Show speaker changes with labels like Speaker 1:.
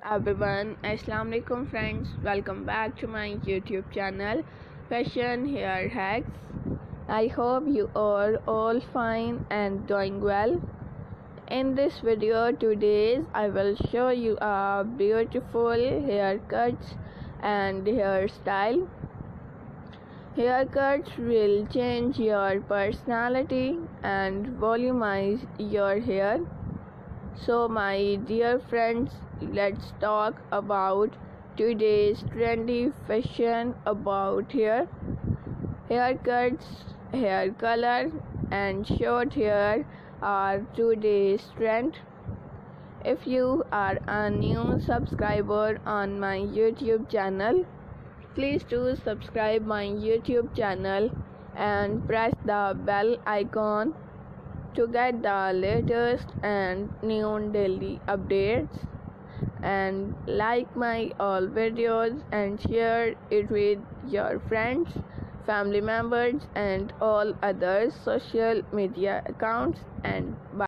Speaker 1: everyone, Assalamu alaikum friends. Welcome back to my YouTube channel Fashion Hair Hacks. I hope you are all fine and doing well. In this video today I will show you a beautiful haircuts and hairstyle. Haircuts will change your personality and volumize your hair. So my dear friends, let's talk about today's trendy fashion about hair. Haircuts, hair color and short hair are today's trend. If you are a new subscriber on my YouTube channel, please do subscribe my YouTube channel and press the bell icon to get the latest and new daily updates, and like my all videos and share it with your friends, family members and all other social media accounts, and bye.